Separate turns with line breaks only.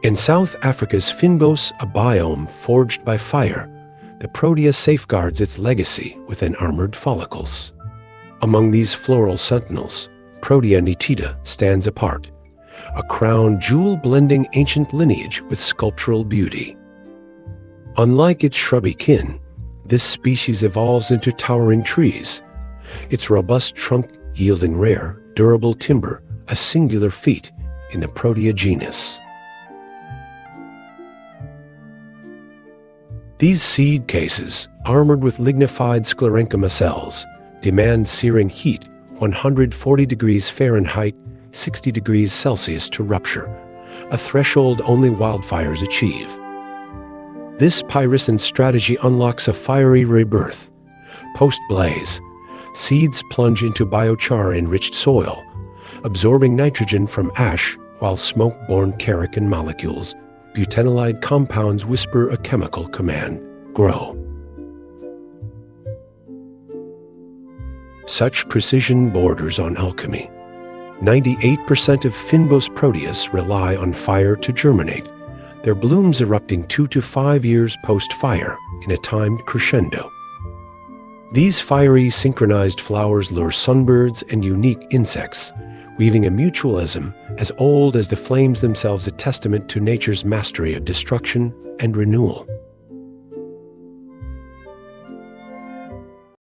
In South Africa's Fynbos, a biome forged by fire, the Protea safeguards its legacy within armored follicles. Among these floral sentinels, ProteaNitida stands apart, a crown jewel blending ancient lineage with sculptural beauty. Unlike its shrubby kin, this species evolves into towering trees, its robust trunk yielding rare, durable timber, a singular feat in the Protea genus. These seed cases, armored with lignified sclerenchyma cells, demand searing heat 140 degrees Fahrenheit, 60 degrees Celsius to rupture, a threshold only wildfires achieve. This pyrrhuscent strategy unlocks a fiery rebirth. Post-blaze, seeds plunge into biochar-enriched soil, absorbing nitrogen from ash while smoke-borne keratin molecules, butanylide compounds whisper a chemical command: grow. Such precision borders on alchemy. 98% of Fynbos Proteas rely on fire to germinate, their blooms erupting 2 to 5 years post-fire in a timed crescendo. These fiery, synchronized flowers lure sunbirds and unique insects, weaving a mutualism as old as the flames themselves, a testament to nature's mastery of destruction and renewal.